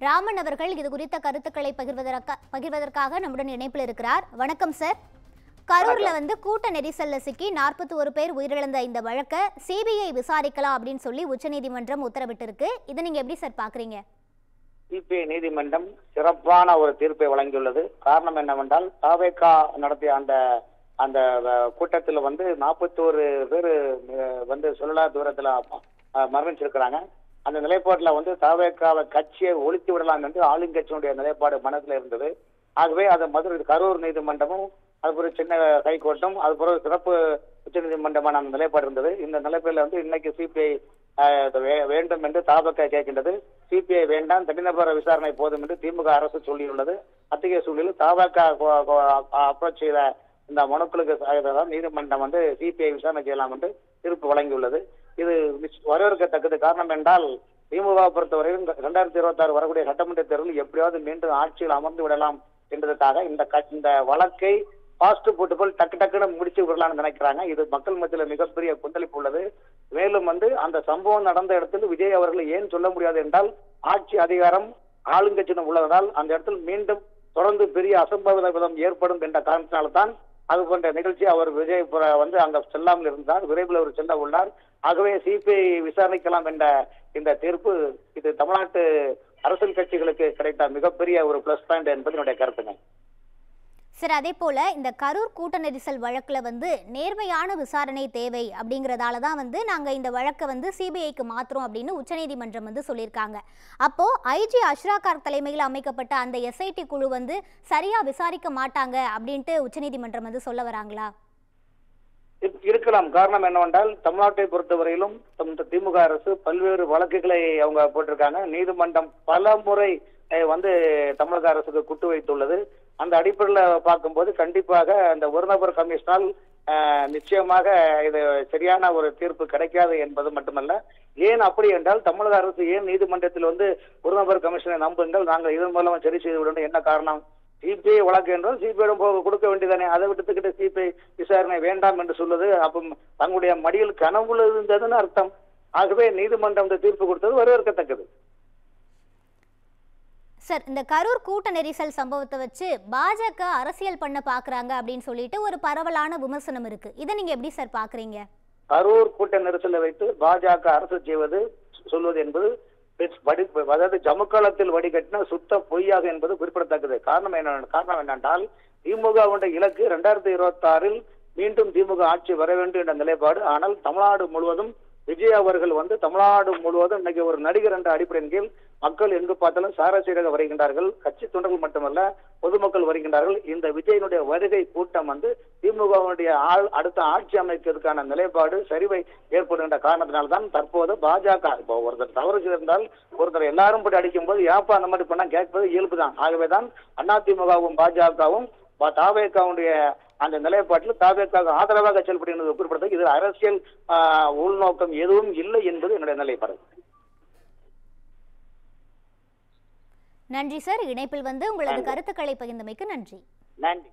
ராமன் அவர்கள் இது குறித்த கருத்துக்களை பகிர்வதற்காக நம்முடன் இணைப்பில் இருக்கிறார். வணக்கம் சார். கரூர்ல கூட்ட நெரிசல்ல சிக்கி 41 பேர் உயிரிழந்த இந்த வழக்கை சிபிஐ விசாரிக்கலாம் அப்படின்னு சொல்லி உச்சநீதிமன்றம் உத்தரவிட்டிருக்கு. இதை நீங்க எப்படி சார் பாக்குறீங்க? சிபிஐ நீதிமன்றம் சிறப்பான ஒரு தீர்ப்பை வழங்கியுள்ளது. காரணம் என்னவென்றால் தாவேகா நடத்திய அந்த கூட்டத்தில் 41 பேர் சொல்லலா தூரத்துல மரணிச்சிருக்கிறாங்க. அந்த நிலைப்பாட்டில் தாவேகாவை கட்சியை ஒழித்து விடலாம் என்று ஆளுங்கட்சியினுடைய நிலைப்பாடு மனதில் இருந்தது. ஆகவே அது மதுரை கரூர் நீதிமன்றமும் அதுபோல சென்னை ஹைகோர்ட்டும் அதுபோல சிறப்பு உச்ச நீதிமன்றமான அந்த நிலைப்பாடு இருந்தது. இந்த நிலைப்பாடுல இன்னைக்கு சிபிஐ வேண்டும் என்று தாவேகா கேட்கின்றது. சிபிஐ வேண்டாம், தனிநபர் விசாரணை போதும் என்று திமுக அரசு சொல்லியுள்ளது. அத்தகைய சூழலில் தாவேகா அப்ரோச் செய்த இந்த மனுக்களுக்கு நீதிமன்றம் சிபிஐ விசாரணை செய்யலாம் என்று தீர்ப்பு வழங்கியுள்ளது. இது வரவேற்கத்தக்கது. காரணம் என்றால் திமுக பொறுத்தவரையும் 2026 வரக்கூடிய சட்டமன்ற தேர்தலில் எப்படியாவது மீண்டும் ஆட்சியில் அமர்ந்து விடலாம் என்பதற்காக இந்த வழக்கை பாஸ்ட் போட்டு போல் டக்குன்னு முடிச்சு விடலாம்னு நினைக்கிறாங்க. இது மக்கள் மத்தியில் மிகப்பெரிய கொந்தளிப்பு உள்ளது. மேலும் அந்த சம்பவம் நடந்த இடத்தில் விஜய் அவர்களை ஏன் சொல்ல முடியாது என்றால் ஆட்சி அதிகாரம் ஆளுங்கட்சியிடம் உள்ளதால் அந்த இடத்தில் மீண்டும் தொடர்ந்து பெரிய அசம்பாவிதம் ஏற்படும் என்ற காரணத்தினால்தான் அது போன்ற நிகழ்ச்சி அவர் விஜய் அங்க செல்லாமல் இருந்தார். விரைவில் அவர் செல்ல உள்ளார். ஆகவே சிபிஐ விசாரிக்கலாம் என்ற இந்த தீர்ப்பு இது தமிழ்நாட்டு அரசியல் கட்சிகளுக்கு கிடைத்த மிகப்பெரிய ஒரு பிளஸ் பாயிண்ட் என்பது என்னுடைய கருத்துங்க. சார், அதே போல இந்த கரூர் கூட்ட நெரிசல் வழக்குல நேர்மையான விசாரணை தேவை அப்படிங்கறதால தான் நாங்க இந்த வழக்கை சிபிஐக்கு மாத்துறோம் அப்படின்னு உச்சநீதிமன்றம் சொல்லியிருக்காங்க. அப்போ ஐஜி அஷ்ராகார் தலைமையில் அமைக்கப்பட்ட அந்த எஸ்ஐடி குழு சரியா விசாரிக்க மாட்டாங்க அப்படின்ட்டு உச்சநீதிமன்றம் சொல்ல வராங்களா? இருக்கலாம். காரணம் என்னவென்றால் தமிழ்நாட்டை பொறுத்தவரையிலும் திமுக அரசு பல்வேறு வழக்குகளை அவங்க போட்டிருக்காங்க. நீதிமன்றம் பல முறை தமிழக அரசுக்கு குட்டு வைத்துள்ளது. அந்த அடிப்படையில் பார்க்கும்போது கண்டிப்பாக அந்த ஒரு நபர் கமிஷனால் நிச்சயமாக இது சரியான ஒரு தீர்ப்பு கிடைக்காது என்பது மட்டுமல்ல. ஏன் அப்படி என்றால் தமிழக அரசு ஏன் நீதிமன்றத்தில் ஒரு நபர் கமிஷனை நம்புங்கள், நாங்கள் இதன் மூலமா சரி செய்து விட என்ன காரணம்? சிபிஐ வழக்கு என்றால் சிபிஐடம் கொடுக்க வேண்டியதானே, அதை விட்டுக்கிட்டு சிபிஐ விசாரணை வேண்டாம் என்று சொல்லுது. அப்போ தங்களுடைய மடியில் கனவுல இருந்ததுன்னு அர்த்தம். ஆகவே நீதிமன்றம் தீர்ப்பு கொடுத்தது வரவேற்கத்தக்கது. சார், இந்த கரூர் கூட்ட நெரிசல் சம்பவத்தை வச்சு பாஜக அரசியல் பண்ண பாக்குறாங்க அப்படின்னு சொல்லிட்டு ஒரு பரவலான விமர்சனம் இருக்கு. இதை நீங்க எப்படி சார் பாக்குறீங்க? கரூர் கூட்ட நெரிசலை வைத்து பாஜக அரசு செய்வது சொல்வது என்பது அதாவது ஜமுக்காலத்தில் வடிகட்டின சுத்த பொய்யாக என்பது குறிப்பிடத்தக்கது. காரணம் என்னென்றால் திமுக இலக்கு 2026 மீண்டும் திமுக ஆட்சி வர வேண்டும் என்ற நிலைப்பாடு. ஆனால் தமிழ்நாடு முழுவதும் விஜய் அவர்கள் தமிழ்நாடு முழுவதும் இன்னைக்கு ஒரு நடிகர் என்ற அடிப்படையின் கீழ் மக்கள் எங்கு பார்த்தாலும் சாரசீராக வருகின்றார்கள். கட்சி தொண்டர்கள் மட்டுமல்ல, பொதுமக்கள் வருகின்றார்கள். இந்த விஜயனுடைய வருகை கூட்டம் திமுகவுடைய அடுத்த ஆட்சி அமைக்கிறதுக்கான நிலைப்பாடு சரிவை ஏற்படுகின்ற காரணத்தினால்தான் தற்போது பாஜக இப்போ ஒருத்தர் தவறு செய்திருந்தால் ஒருத்தர் எல்லாரும் போட்டு அடிக்கும் போது ஏப்பா அந்த மாதிரி பண்ணா கேட்பது இயல்புதான். ஆகவேதான் அதிமுகவும் பாஜகவும் தாவேகாவுடைய அந்த நிலைப்பாட்டில் தாவேகாவுக்கு ஆதரவாக செயல்படுகிறது குறிப்பிடத்தக்க. இது அரசியல் உள்நோக்கம் எதுவும் இல்லை என்பது என்னுடைய நிலைப்பாடு. நன்றி சார். இணைப்பில் உங்களது கருத்துக்களை பகிர்ந்தமைக்கு நன்றி. நன்றி.